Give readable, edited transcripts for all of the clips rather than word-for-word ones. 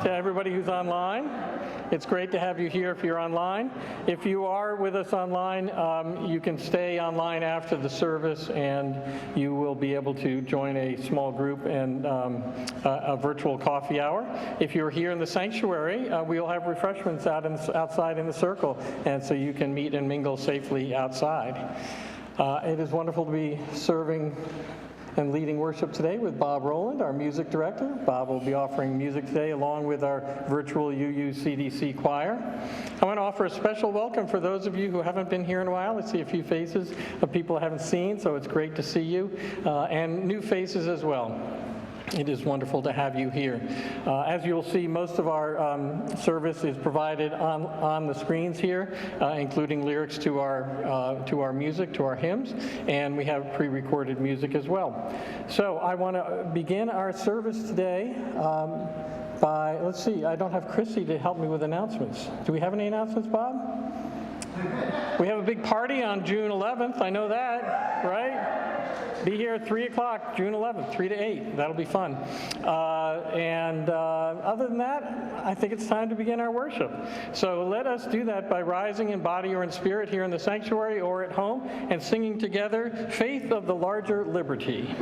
to everybody who's online. It's great to have you here if you're online. If you are with us online, you can stay online after the service and you will be able to join a small group and a virtual coffee hour. If you're here in the sanctuary, we'll have refreshments outside in the circle, and so you can meet and mingle safely outside. It is wonderful to be serving and leading worship today with Bob Rowland, our music director. Bob will be offering music today along with our virtual UU-CDC choir. I want to offer a special welcome for those of you who haven't been here in a while. I see a few faces of people I haven't seen, so it's great to see you, and new faces as well. It is wonderful to have you here. As you'll see, most of our service is provided on the screens here, including lyrics to our music, to our hymns, and we have pre-recorded music as well. So I want to begin our service today by, let's see, I don't have Chrissy to help me with announcements. Do we have any announcements, Bob? We have a big party on June 11th, I know that, right? Be here at 3 o'clock, June 11th, 3 to 8. That'll be fun. Other than that, I think it's time to begin our worship. So let us do that by rising in body or in spirit here in the sanctuary or at home and singing together, Faith of the Larger Liberty.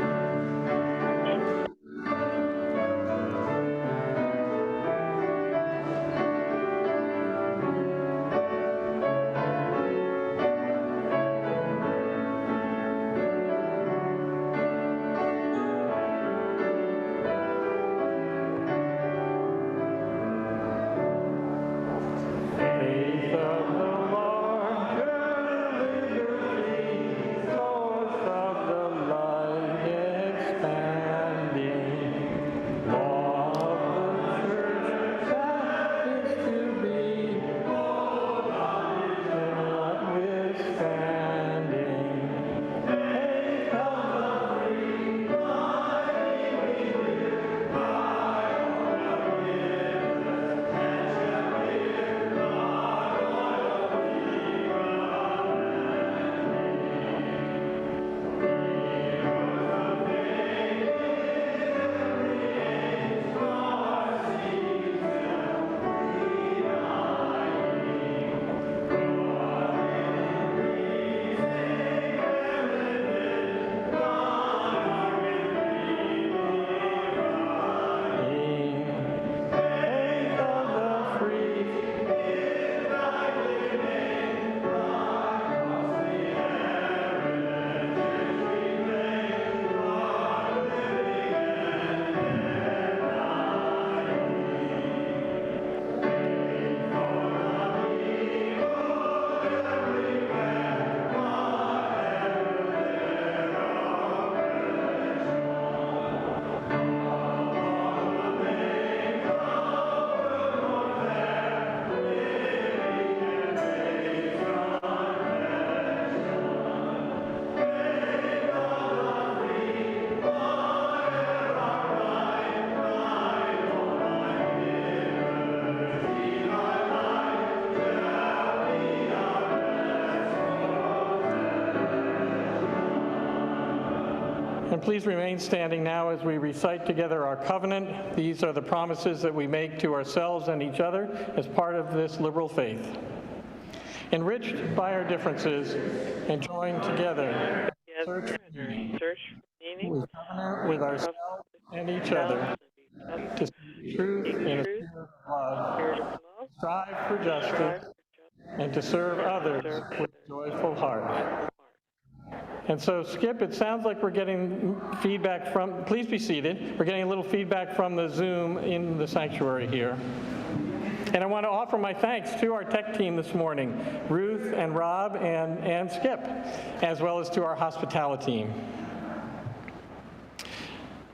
And please remain standing now as we recite together our covenant. These are the promises that we make to ourselves and each other as part of this liberal faith. Enriched by our differences and joined together, search for meaning with ourselves and each other, to seek truth in a spirit of love, strive for justice, and to serve others with a joyful heart. And so, Skip, it sounds like we're getting feedback from, please be seated. We're getting a little feedback from the Zoom in the sanctuary here. And I want to offer my thanks to our tech team this morning, Ruth and Rob and Skip, as well as to our hospitality team.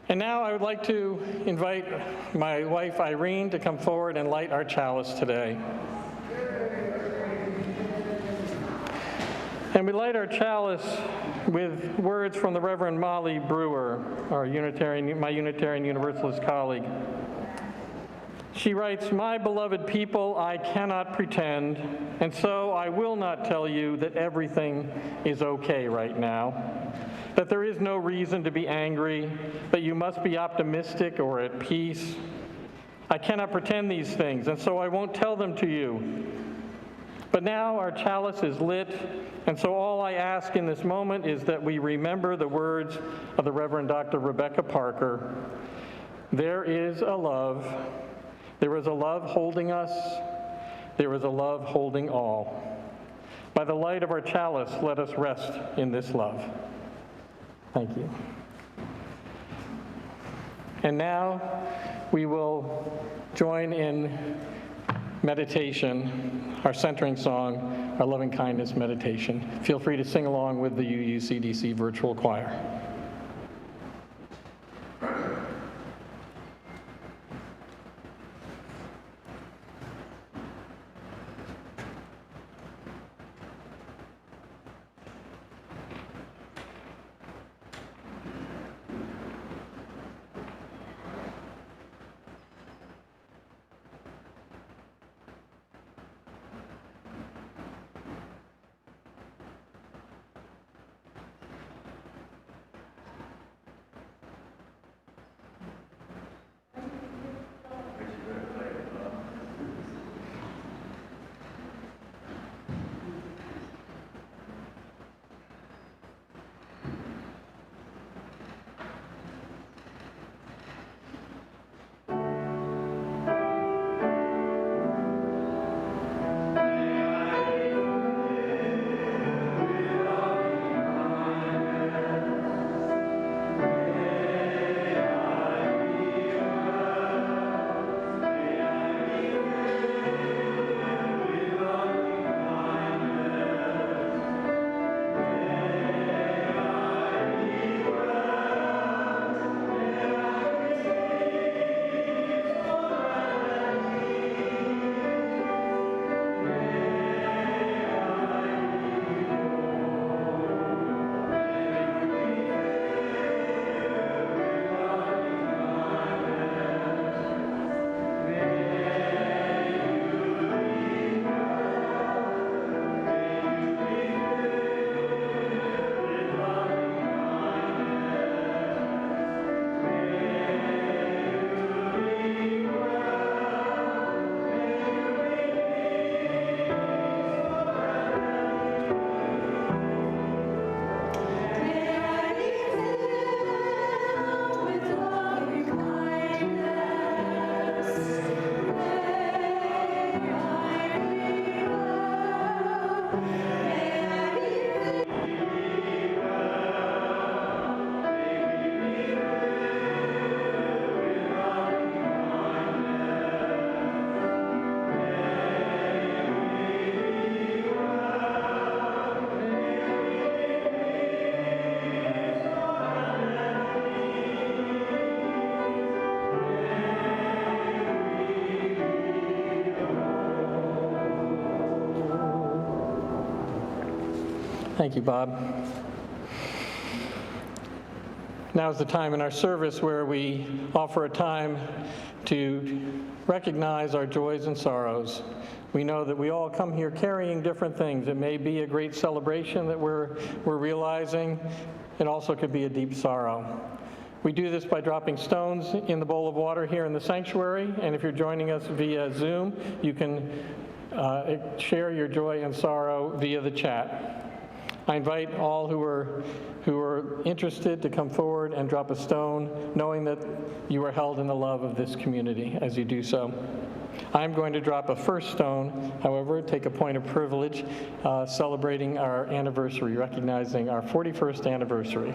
And now I would like to invite my wife, Irene, to come forward and light our chalice today. And we light our chalice with words from the Reverend Molly Brewer, my Unitarian Universalist colleague. She writes, "My beloved people, I cannot pretend, and so I will not tell you that everything is okay right now, that there is no reason to be angry, that you must be optimistic or at peace. I cannot pretend these things, and so I won't tell them to you. But now our chalice is lit, and so all I ask in this moment is that we remember the words of the Reverend Dr. Rebecca Parker. There is a love. There is a love holding us. There is a love holding all. By the light of our chalice, let us rest in this love. Thank you. And now we will join in meditation, our centering song, our loving kindness meditation. Feel free to sing along with the UUCDC virtual choir. Thank you, Bob. Now is the time in our service where we offer a time to recognize our joys and sorrows. We know that we all come here carrying different things. It may be a great celebration that we're realizing. It also could be a deep sorrow. We do this by dropping stones in the bowl of water here in the sanctuary, and if you're joining us via Zoom, you can share your joy and sorrow via the chat. I invite all who are interested to come forward and drop a stone, knowing that you are held in the love of this community as you do so. I'm going to drop a first stone, however, take a point of privilege, celebrating our anniversary, recognizing our 41st anniversary.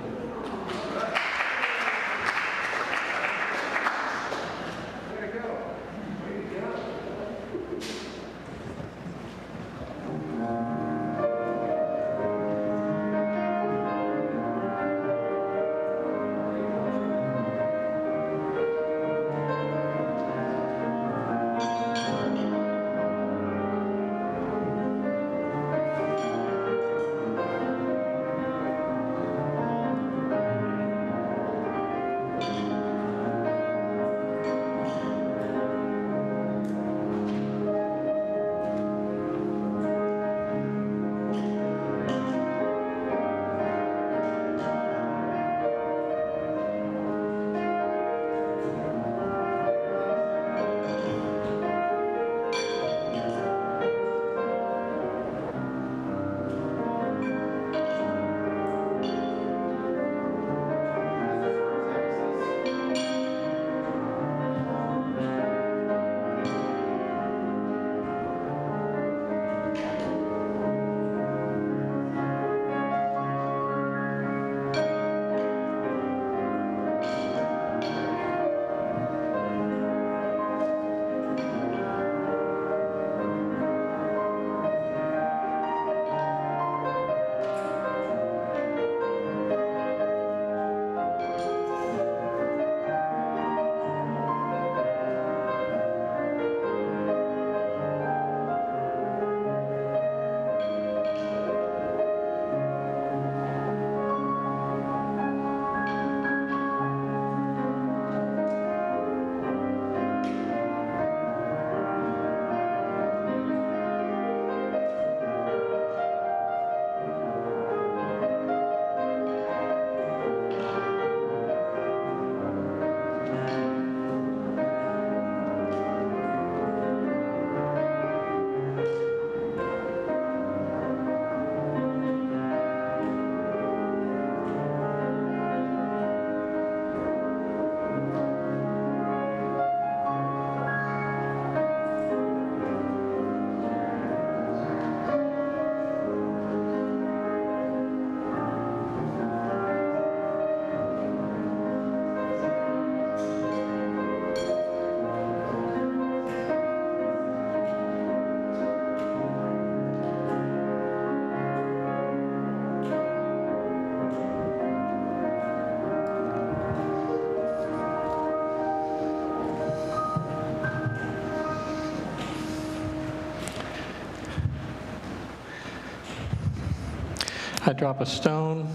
I drop a stone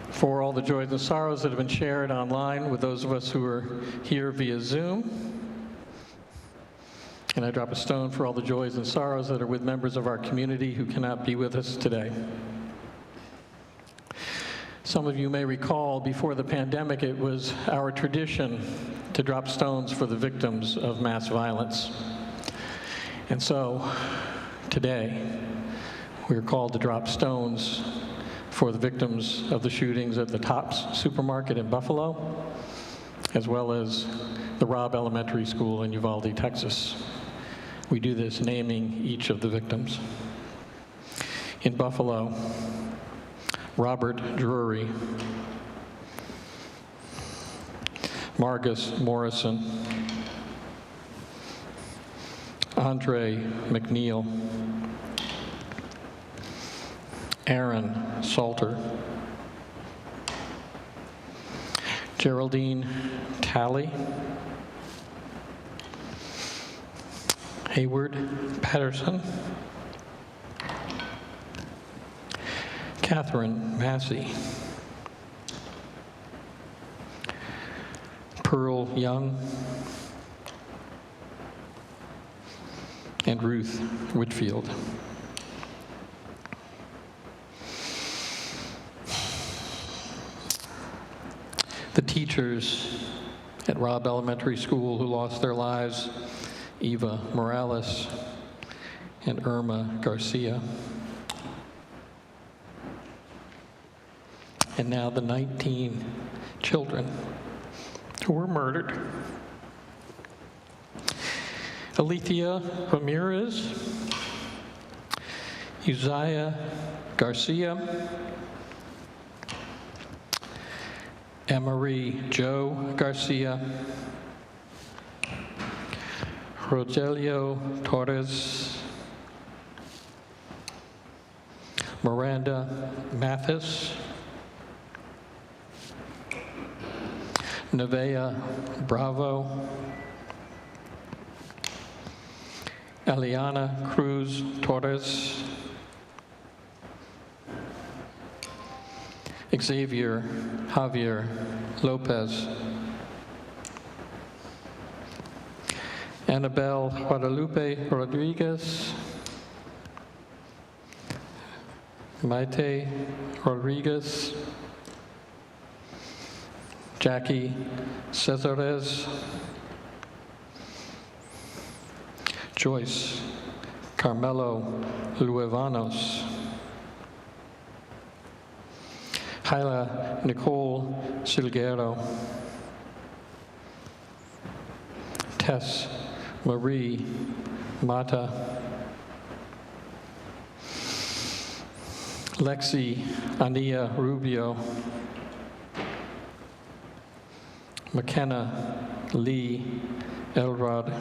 for all the joys and sorrows that have been shared online with those of us who are here via Zoom. And I drop a stone for all the joys and sorrows that are with members of our community who cannot be with us today. Some of you may recall before the pandemic, it was our tradition to drop stones for the victims of mass violence. And so today, we're called to drop stones for the victims of the shootings at the Tops Supermarket in Buffalo, as well as the Robb Elementary School in Uvalde, Texas. We do this naming each of the victims. In Buffalo, Robert Drury, Margus Morrison, Andre McNeil, Aaron Salter, Geraldine Talley, Hayward Patterson, Catherine Massey, Pearl Young, and Ruth Whitfield. The teachers at Robb Elementary School who lost their lives, Eva Morales and Irma Garcia. And now the 19 children who were murdered. Alethea Ramirez, Uzziah Garcia, Emery Joe Garcia, Rogelio Torres, Miranda Mathis, Nevaeh Bravo, Eliana Cruz Torres, Xavier Javier Lopez, Annabelle Guadalupe Rodriguez, Maite Rodriguez, Jackie Cesares, Joyce Carmelo Luevanos, Hyla Nicole Silguero, Tess Marie Mata, Lexi Ania Rubio, McKenna Lee Elrod,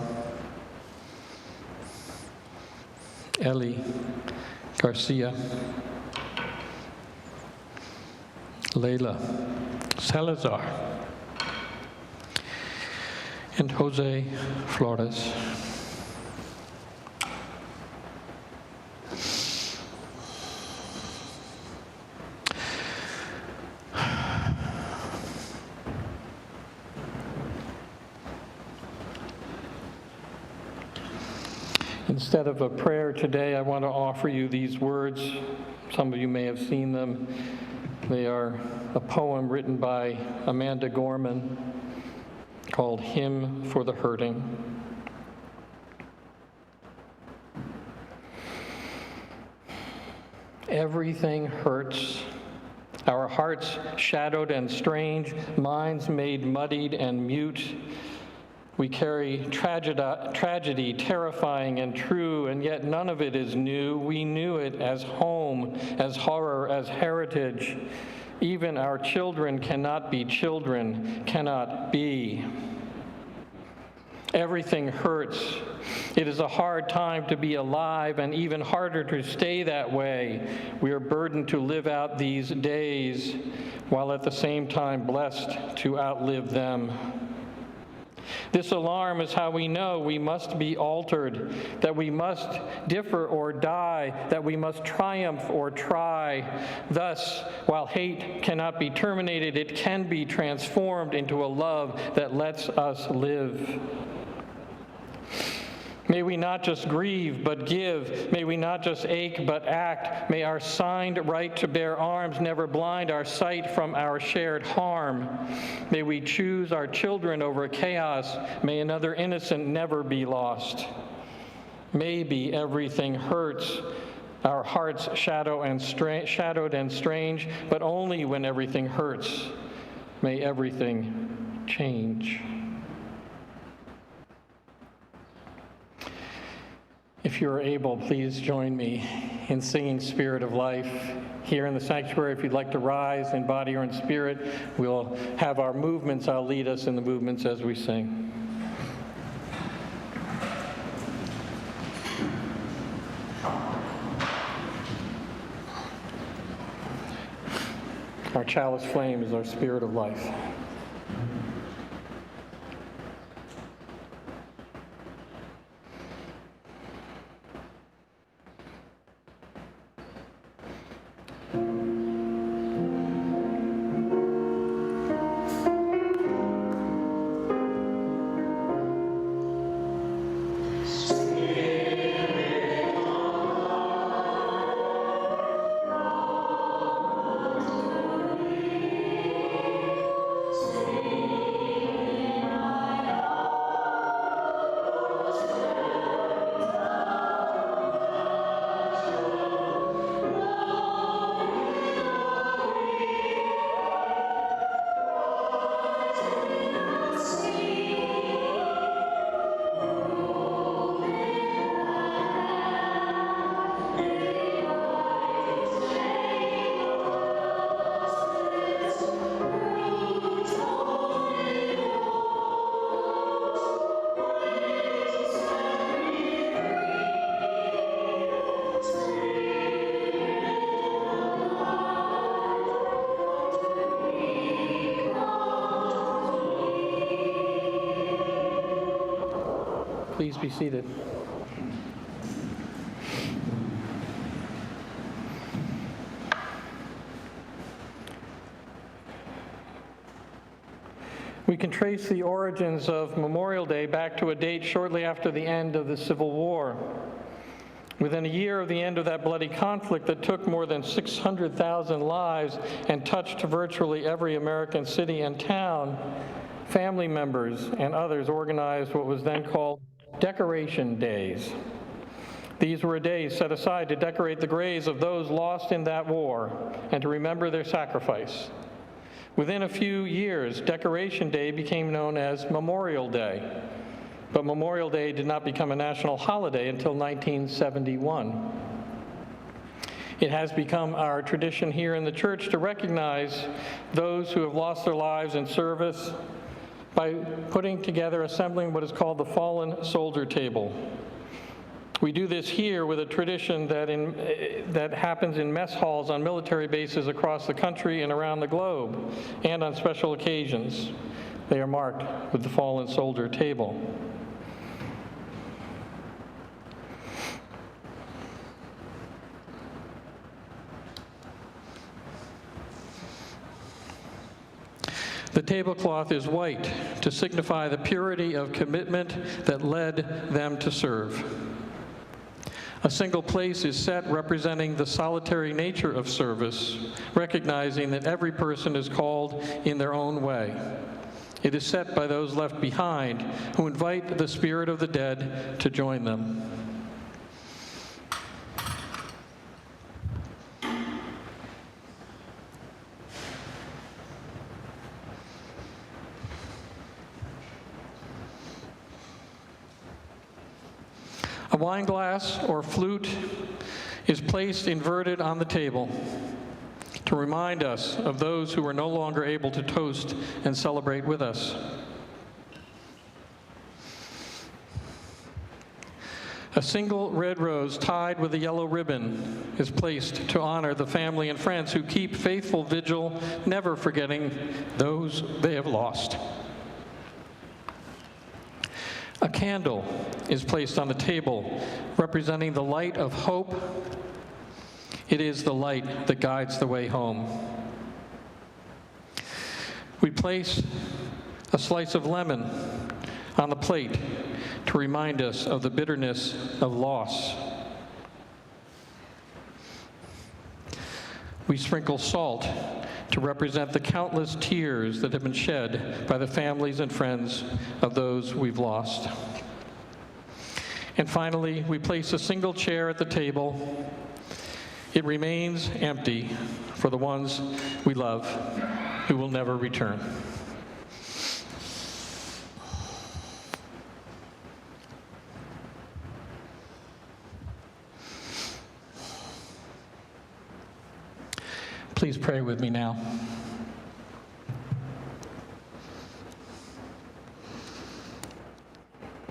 Ellie Garcia, Layla Salazar, and Jose Flores. Instead of a prayer today, I want to offer you these words. Some of you may have seen them. They are a poem written by Amanda Gorman called Hymn for the Hurting. Everything hurts. Our hearts shadowed and strange, minds made muddied and mute. We carry tragedy, terrifying and true, and yet none of it is new. We knew it as home, as horror, as heritage. Even our children cannot be children, cannot be. Everything hurts. It is a hard time to be alive and even harder to stay that way. We are burdened to live out these days while at the same time blessed to outlive them. This alarm is how we know we must be altered, that we must differ or die, that we must triumph or try. Thus, while hate cannot be terminated, it can be transformed into a love that lets us live. May we not just grieve, but give. May we not just ache, but act. May our signed right to bear arms never blind our sight from our shared harm. May we choose our children over chaos. May another innocent never be lost. Maybe everything hurts, our hearts shadowed and strange, but only when everything hurts. May everything change. If you are able, please join me in singing Spirit of Life. Here in the sanctuary, if you'd like to rise in body or in spirit, we'll have our movements. I'll lead us in the movements as we sing. Our chalice flame is our Spirit of Life. Please be seated. We can trace the origins of Memorial Day back to a date shortly after the end of the Civil War. Within a year of the end of that bloody conflict that took more than 600,000 lives and touched virtually every American city and town, family members and others organized what was then called Decoration Days. These were days set aside to decorate the graves of those lost in that war and to remember their sacrifice. Within a few years, Decoration Day became known as Memorial Day, but Memorial Day did not become a national holiday until 1971. It has become our tradition here in the church to recognize those who have lost their lives in service by assembling what is called the Fallen Soldier Table. We do this here with a tradition that happens in mess halls on military bases across the country and around the globe, and on special occasions. They are marked with the Fallen Soldier Table. The tablecloth is white to signify the purity of commitment that led them to serve. A single place is set representing the solitary nature of service, recognizing that every person is called in their own way. It is set by those left behind who invite the spirit of the dead to join them. A wine glass or flute is placed inverted on the table to remind us of those who are no longer able to toast and celebrate with us. A single red rose tied with a yellow ribbon is placed to honor the family and friends who keep faithful vigil, never forgetting those they have lost. A candle is placed on the table representing the light of hope. It is the light that guides the way home. We place a slice of lemon on the plate to remind us of the bitterness of loss. We sprinkle salt to represent the countless tears that have been shed by the families and friends of those we've lost. And finally, we place a single chair at the table. It remains empty for the ones we love who will never return. Please pray with me now.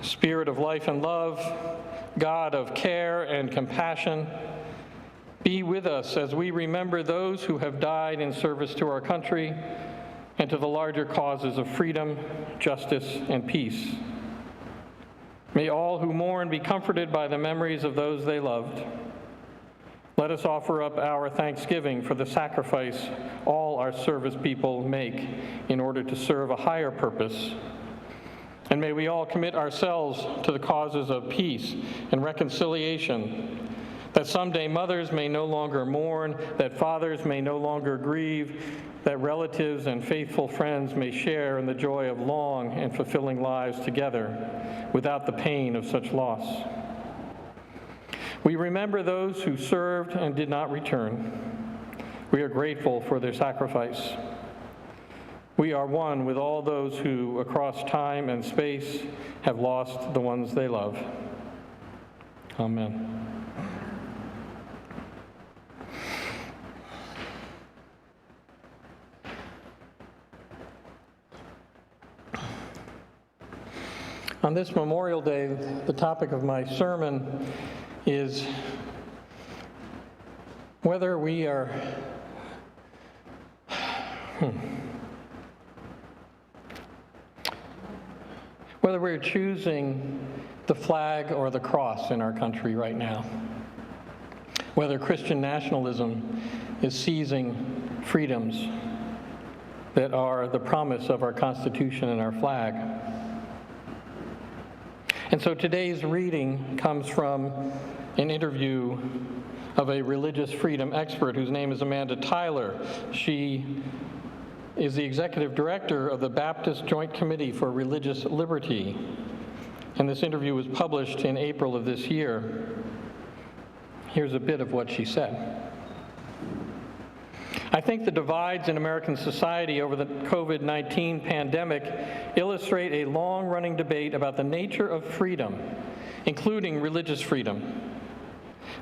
Spirit of life and love, God of care and compassion, be with us as we remember those who have died in service to our country and to the larger causes of freedom, justice, and peace. May all who mourn be comforted by the memories of those they loved. Let us offer up our thanksgiving for the sacrifice all our service people make in order to serve a higher purpose. And may we all commit ourselves to the causes of peace and reconciliation, that someday mothers may no longer mourn, that fathers may no longer grieve, that relatives and faithful friends may share in the joy of long and fulfilling lives together without the pain of such loss. We remember those who served and did not return. We are grateful for their sacrifice. We are one with all those who, across time and space, have lost the ones they love. Amen. On this Memorial Day, the topic of my sermon is whether we are whether we're choosing the flag or the cross in our country right now, whether Christian nationalism is seizing freedoms that are the promise of our Constitution and our flag. And so today's reading comes from an interview of a religious freedom expert whose name is Amanda Tyler. She is the executive director of the Baptist Joint Committee for Religious Liberty. And this interview was published in April of this year. Here's a bit of what she said. I think the divides in American society over the COVID-19 pandemic illustrate a long-running debate about the nature of freedom, including religious freedom.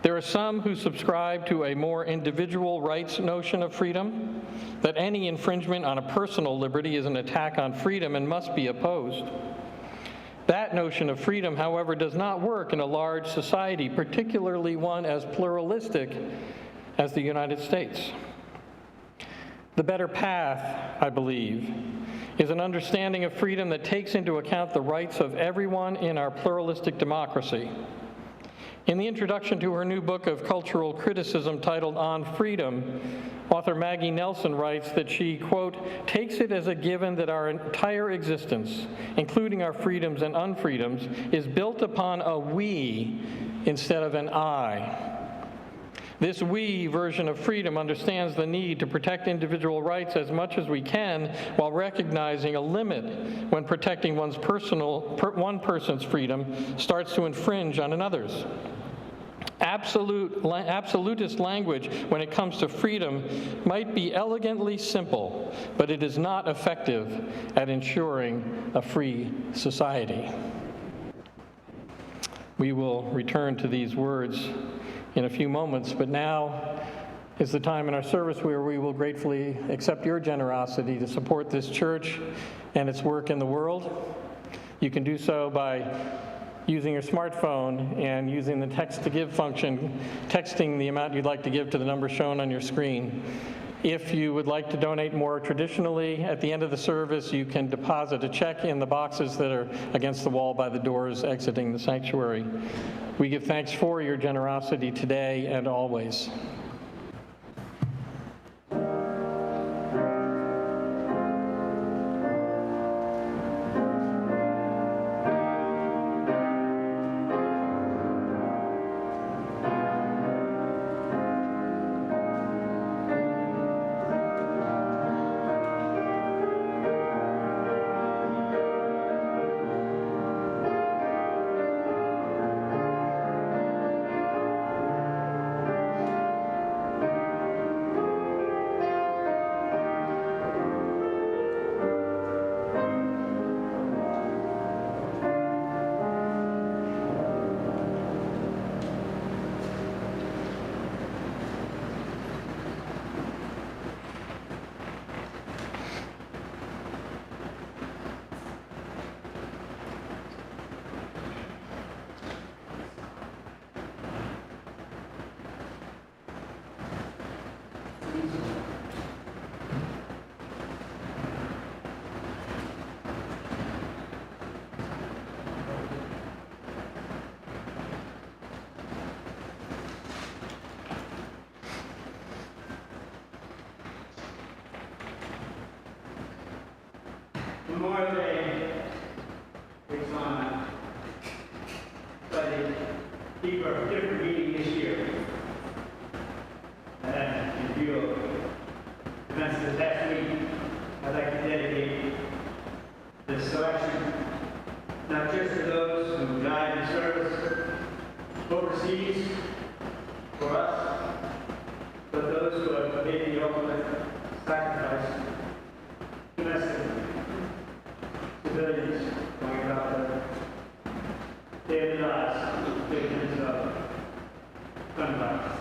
There are some who subscribe to a more individual rights notion of freedom, that any infringement on a personal liberty is an attack on freedom and must be opposed. That notion of freedom, however, does not work in a large society, particularly one as pluralistic as the United States. The better path, I believe, is an understanding of freedom that takes into account the rights of everyone in our pluralistic democracy. In the introduction to her new book of cultural criticism titled On Freedom, author Maggie Nelson writes that she, quote, takes it as a given that our entire existence, including our freedoms and unfreedoms, is built upon a we instead of an I. This we version of freedom understands the need to protect individual rights as much as we can while recognizing a limit when protecting one person's freedom starts to infringe on another's. Absolutist language when it comes to freedom might be elegantly simple, but it is not effective at ensuring a free society. We will return to these words in a few moments, but now is the time in our service where we will gratefully accept your generosity to support this church and its work in the world. You can do so by using your smartphone and using the text to give function, texting the amount you'd like to give to the number shown on your screen. If you would like to donate more traditionally, at the end of the service, you can deposit a check in the boxes that are against the wall by the doors exiting the sanctuary. We give thanks for your generosity today and always. Memorial Day takes on slightly deeper, different meaning this year. And in view of events of the past week, I'd like to dedicate this selection not just to those who died in service overseas for us, but those who have made the ultimate sacrifice domestically. Civilians going about their daily lives, victims of gun violence.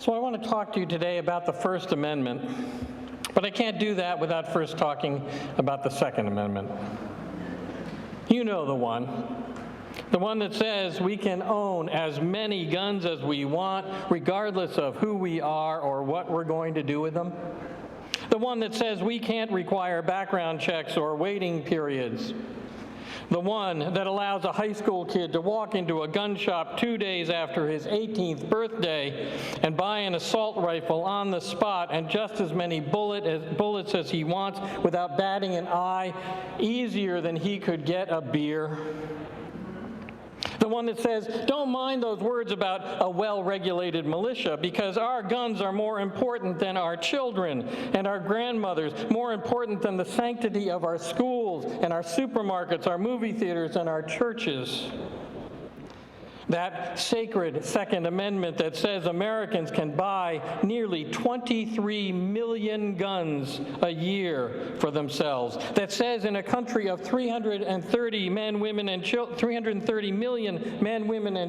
So I want to talk to you today about the First Amendment, but I can't do that without first talking about the Second Amendment. You know the one that says we can own as many guns as we want, regardless of who we are or what we're going to do with them. The one that says we can't require background checks or waiting periods. The one that allows a high school kid to walk into a gun shop 2 days after his 18th birthday and buy an assault rifle on the spot and just as many bullets as he wants without batting an eye, easier than he could get a beer. The one that says, don't mind those words about a well-regulated militia because our guns are more important than our children and our grandmothers, more important than the sanctity of our schools and our supermarkets, our movie theaters, and our churches. That sacred Second Amendment that says Americans can buy nearly 23 million guns a year for themselves. That says in a country of 330 million men, women, and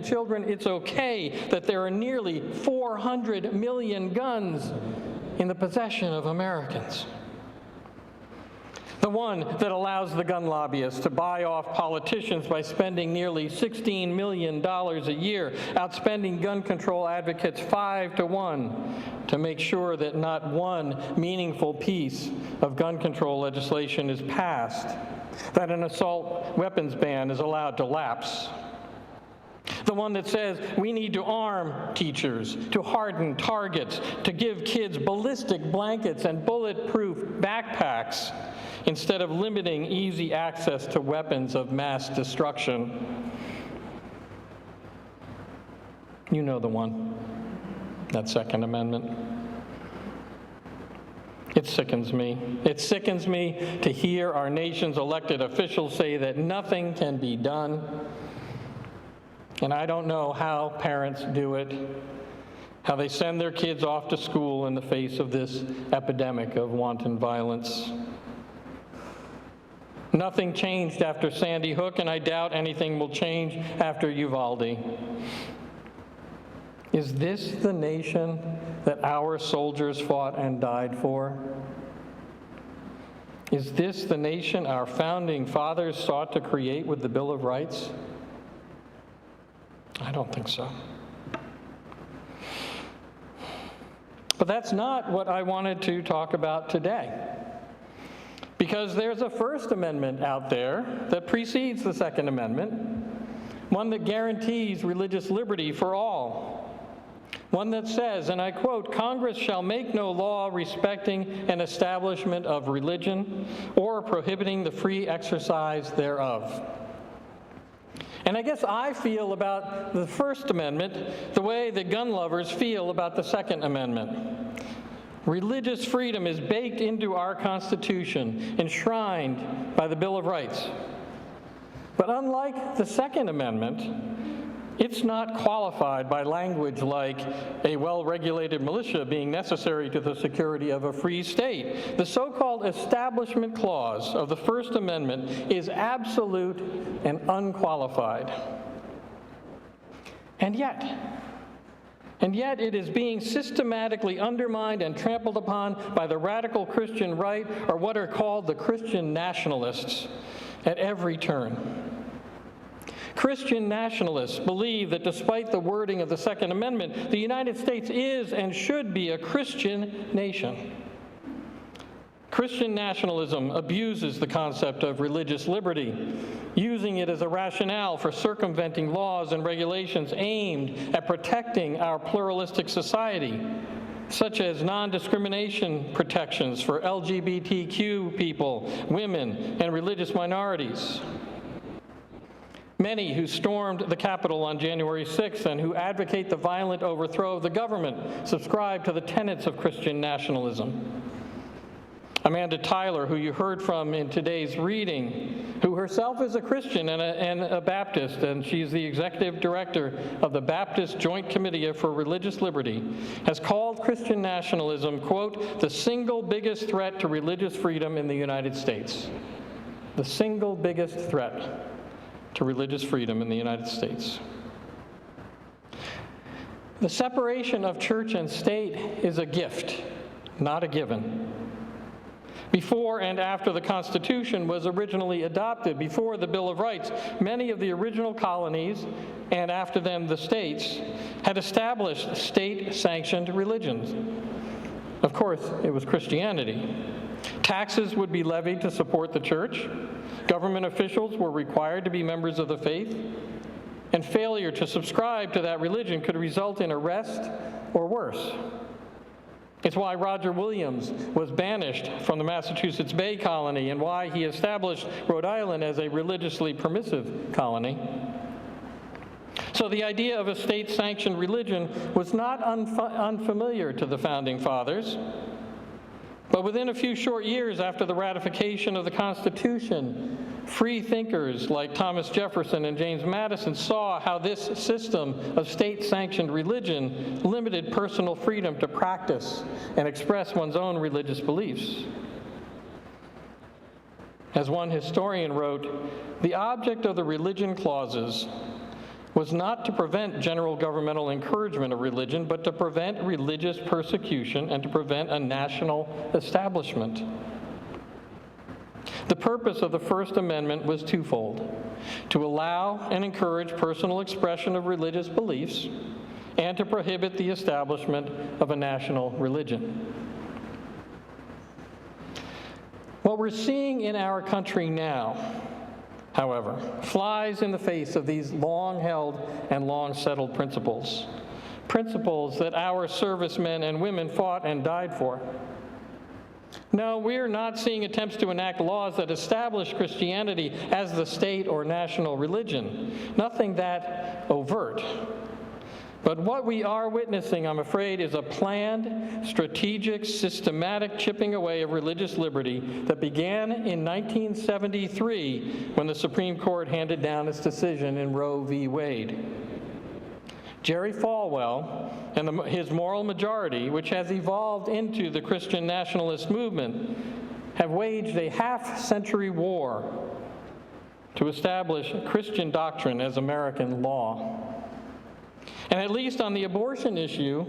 children, it's okay that there are nearly 400 million guns in the possession of Americans. The one that allows the gun lobbyists to buy off politicians by spending nearly $16 million a year, outspending gun control advocates 5-1 to make sure that not one meaningful piece of gun control legislation is passed, that an assault weapons ban is allowed to lapse. The one that says we need to arm teachers, to harden targets, to give kids ballistic blankets and bulletproof backpacks, instead of limiting easy access to weapons of mass destruction. You know the one, that Second Amendment. It sickens me. It sickens me to hear our nation's elected officials say that nothing can be done. And I don't know how parents do it, how they send their kids off to school in the face of this epidemic of wanton violence. Nothing changed after Sandy Hook, and I doubt anything will change after Uvalde. Is this the nation that our soldiers fought and died for? Is this the nation our founding fathers sought to create with the Bill of Rights? I don't think so. But that's not what I wanted to talk about today. Because there's a First Amendment out there that precedes the Second Amendment, one that guarantees religious liberty for all, one that says, and I quote, "Congress shall make no law respecting an establishment of religion or prohibiting the free exercise thereof." And I guess I feel about the First Amendment the way that gun lovers feel about the Second Amendment. Religious freedom is baked into our Constitution, enshrined by the Bill of Rights. But unlike the Second Amendment, it's not qualified by language like a well-regulated militia being necessary to the security of a free state. The so-called Establishment Clause of the First Amendment is absolute and unqualified. And yet it is being systematically undermined and trampled upon by the radical Christian right, or what are called the Christian nationalists, at every turn. Christian nationalists believe that despite the wording of the Second Amendment, the United States is and should be a Christian nation. Christian nationalism abuses the concept of religious liberty, using it as a rationale for circumventing laws and regulations aimed at protecting our pluralistic society, such as non-discrimination protections for LGBTQ people, women, and religious minorities. Many who stormed the Capitol on January 6th and who advocate the violent overthrow of the government subscribe to the tenets of Christian nationalism. Amanda Tyler, who you heard from in today's reading, who herself is a Christian and a Baptist, and she's the executive director of the Baptist Joint Committee for Religious Liberty, has called Christian nationalism, quote, "the single biggest threat to religious freedom in the United States." The single biggest threat to religious freedom in the United States. The separation of church and state is a gift, not a given. Before and after the Constitution was originally adopted, before the Bill of Rights, many of the original colonies, and after them the states, had established state-sanctioned religions. Of course, it was Christianity. Taxes would be levied to support the church. Government officials were required to be members of the faith. And failure to subscribe to that religion could result in arrest or worse. It's why Roger Williams was banished from the Massachusetts Bay Colony and why he established Rhode Island as a religiously permissive colony. So the idea of a state-sanctioned religion was not unfamiliar to the Founding Fathers. But within a few short years after the ratification of the Constitution, free thinkers like Thomas Jefferson and James Madison saw how this system of state-sanctioned religion limited personal freedom to practice and express one's own religious beliefs. As one historian wrote, the object of the religion clauses was not to prevent general governmental encouragement of religion, but to prevent religious persecution and to prevent a national establishment. The purpose of the First Amendment was twofold: to allow and encourage personal expression of religious beliefs and to prohibit the establishment of a national religion. What we're seeing in our country now, however, flies in the face of these long-held and long-settled principles that our servicemen and women fought and died for. No, we're not seeing attempts to enact laws that establish Christianity as the state or national religion. Nothing that overt. But what we are witnessing, I'm afraid, is a planned, strategic, systematic chipping away of religious liberty that began in 1973 when the Supreme Court handed down its decision in Roe v. Wade. Jerry Falwell and his moral majority, which has evolved into the Christian nationalist movement, have waged a half-century war to establish Christian doctrine as American law. And at least on the abortion issue,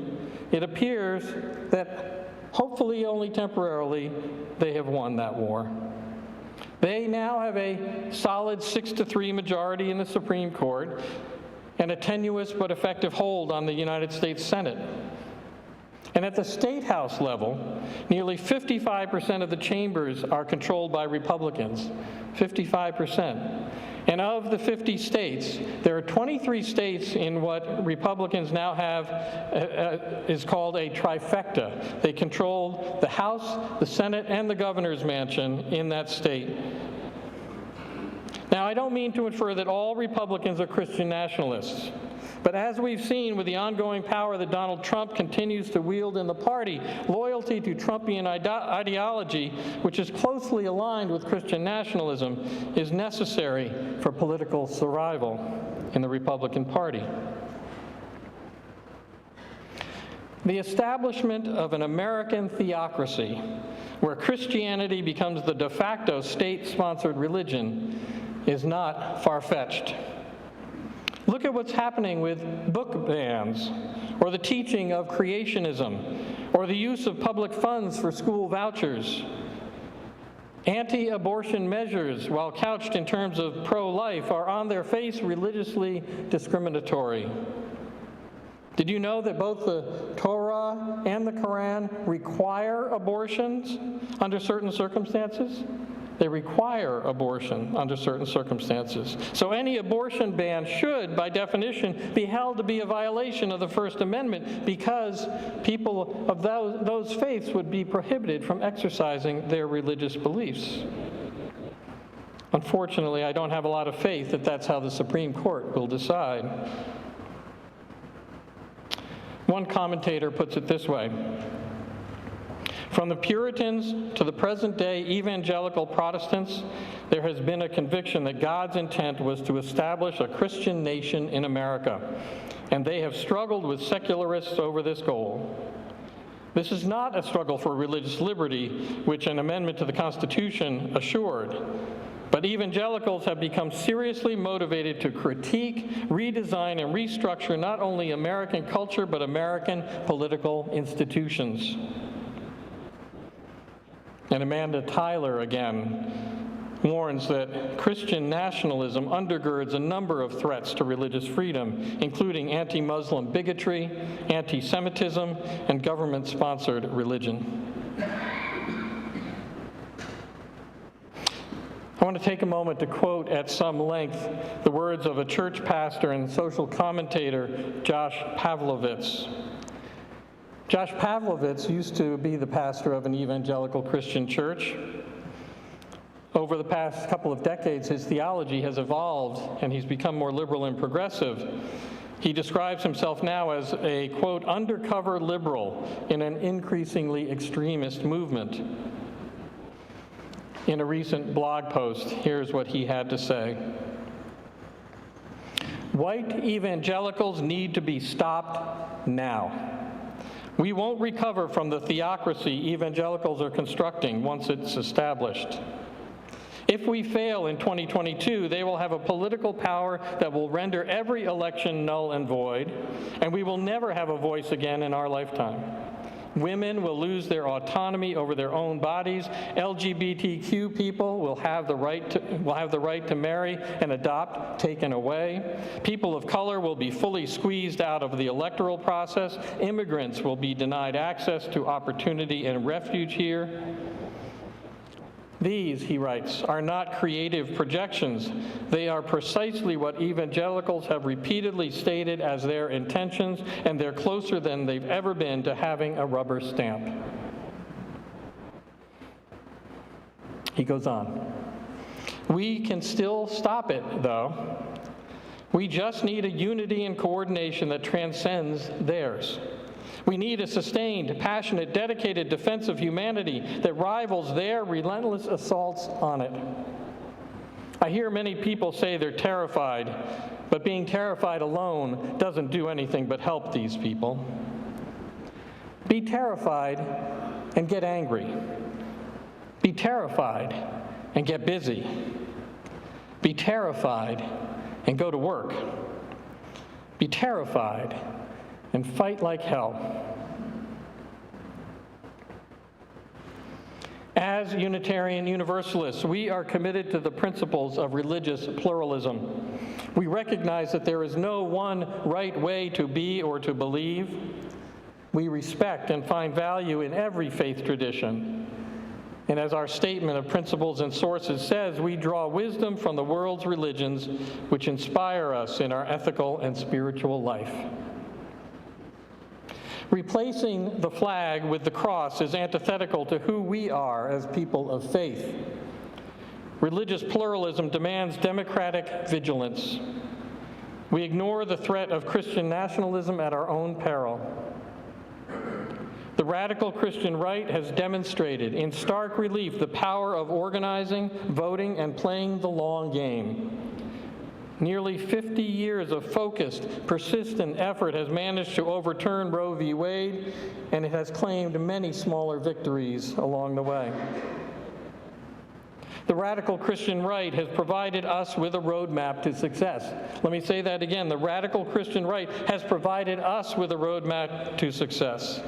it appears that, hopefully only temporarily, they have won that war. They now have a solid 6-3 majority in the Supreme Court and a tenuous but effective hold on the United States Senate. And at the State House level, nearly 55% of the chambers are controlled by Republicans, 55%. And of the 50 states, there are 23 states in what Republicans now have is called a trifecta. They control the House, the Senate, and the governor's mansion in that state. Now, I don't mean to infer that all Republicans are Christian nationalists. But as we've seen with the ongoing power that Donald Trump continues to wield in the party, loyalty to Trumpian ideology, which is closely aligned with Christian nationalism, is necessary for political survival in the Republican Party. The establishment of an American theocracy, where Christianity becomes the de facto state-sponsored religion, is not far-fetched. Look at what's happening with book bans, or the teaching of creationism, or the use of public funds for school vouchers. Anti-abortion measures, while couched in terms of pro-life, are on their face religiously discriminatory. Did you know that both the Torah and the Quran require abortions under certain circumstances? They require abortion under certain circumstances. So any abortion ban should, by definition, be held to be a violation of the First Amendment because people of those faiths would be prohibited from exercising their religious beliefs. Unfortunately, I don't have a lot of faith that that's how the Supreme Court will decide. One commentator puts it this way: from the Puritans to the present-day evangelical Protestants, there has been a conviction that God's intent was to establish a Christian nation in America, and they have struggled with secularists over this goal. This is not a struggle for religious liberty, which an amendment to the Constitution assured, But evangelicals have become seriously motivated to critique, redesign, and restructure not only American culture, but American political institutions. And Amanda Tyler, again, warns that Christian nationalism undergirds a number of threats to religious freedom, including anti-Muslim bigotry, anti-Semitism, and government-sponsored religion. I want to take a moment to quote at some length the words of a church pastor and social commentator, Josh Pavlovitz. Josh Pavlovitz used to be the pastor of an evangelical Christian church. Over the past couple of decades, his theology has evolved, and he's become more liberal and progressive. He describes himself now as a, quote, undercover liberal in an increasingly extremist movement. In a recent blog post, here's what he had to say. White evangelicals need to be stopped now. We won't recover from the theocracy evangelicals are constructing once it's established. If we fail in 2022, they will have a political power that will render every election null and void, and we will never have a voice again in our lifetime. Women will lose their autonomy over their own bodies. LGBTQ people will have the right to marry and adopt taken away. People of color will be fully squeezed out of the electoral process. Immigrants will be denied access to opportunity and refuge here. These, he writes, are not creative projections. They are precisely what evangelicals have repeatedly stated as their intentions, and they're closer than they've ever been to having a rubber stamp. He goes on. We can still stop it, though. We just need a unity and coordination that transcends theirs. We need a sustained, passionate, dedicated defense of humanity that rivals their relentless assaults on it. I hear many people say they're terrified, but being terrified alone doesn't do anything but help these people. Be terrified and get angry. Be terrified and get busy. Be terrified and go to work. Be terrified and fight like hell. As Unitarian Universalists, we are committed to the principles of religious pluralism. We recognize that there is no one right way to be or to believe. We respect and find value in every faith tradition. And as our statement of principles and sources says, we draw wisdom from the world's religions which inspire us in our ethical and spiritual life. Replacing the flag with the cross is antithetical to who we are as people of faith. Religious pluralism demands democratic vigilance. We ignore the threat of Christian nationalism at our own peril. The radical Christian right has demonstrated in stark relief the power of organizing, voting, and playing the long game. Nearly 50 years of focused, persistent effort has managed to overturn Roe v. Wade, and it has claimed many smaller victories along the way. The radical Christian right has provided us with a roadmap to success. Let me say that again. The radical Christian right has provided us with a roadmap to success.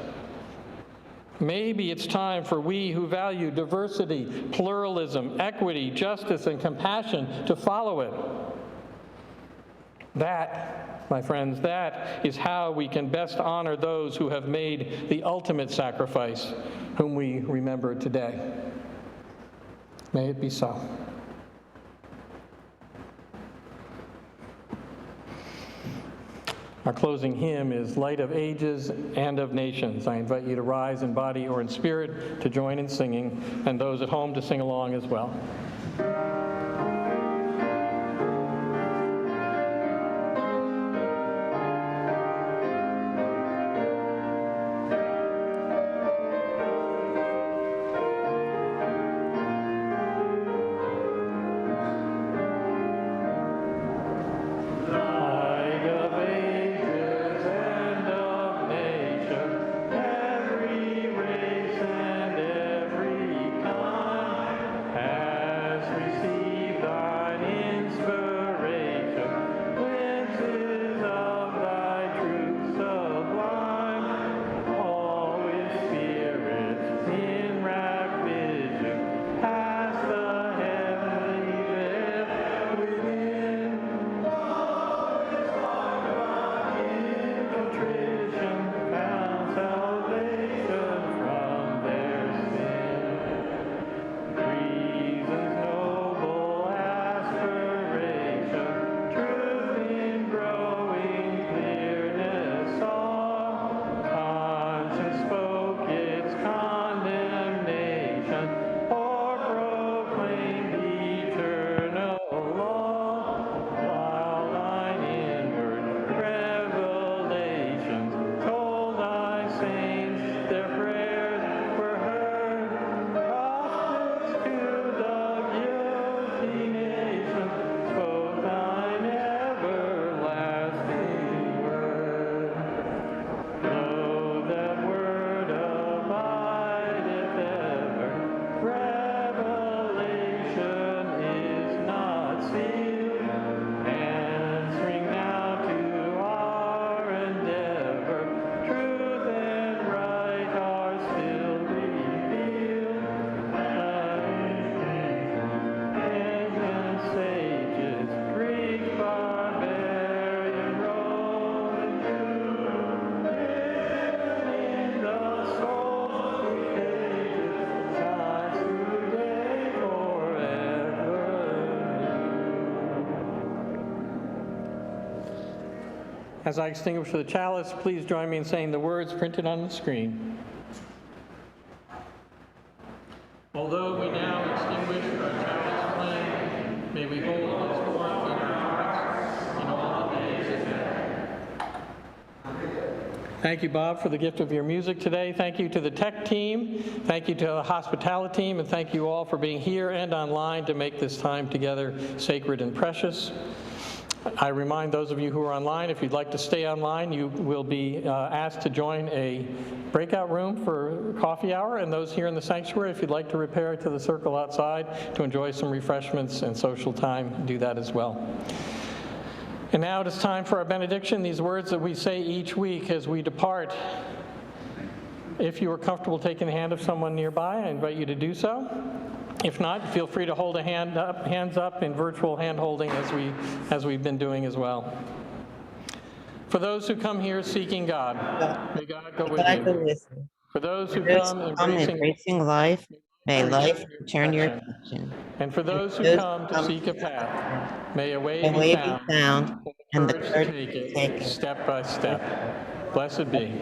Maybe it's time for we who value diversity, pluralism, equity, justice, and compassion to follow it. That, my friends, that is how we can best honor those who have made the ultimate sacrifice, whom we remember today. May it be so. Our closing hymn is Light of Ages and of Nations. I invite you to rise in body or in spirit to join in singing, and those at home to sing along as well. Receive As I extinguish the chalice, please join me in saying the words printed on the screen. Although we now extinguish our chalice flame, may we hold its warmth in our hearts in all the days ahead. Thank you, Bob, for the gift of your music today. Thank you to the tech team. Thank you to the hospitality team, and thank you all for being here and online to make this time together sacred and precious. I remind those of you who are online, if you'd like to stay online, you will be asked to join a breakout room for coffee hour, and those here in the sanctuary, if you'd like to repair to the circle outside to enjoy some refreshments and social time, do that as well. And now it is time for our benediction, these words that we say each week as we depart. If you are comfortable taking the hand of someone nearby, I invite you to do so. If not, feel free to hold hands up in virtual hand holding as we've been doing as well. For those who come here seeking God, may God go with you. For those who come embracing life, may life return your affection. affection. And for those who come to seek a path, may a way be found and the courage to take it step by step. Blessed be.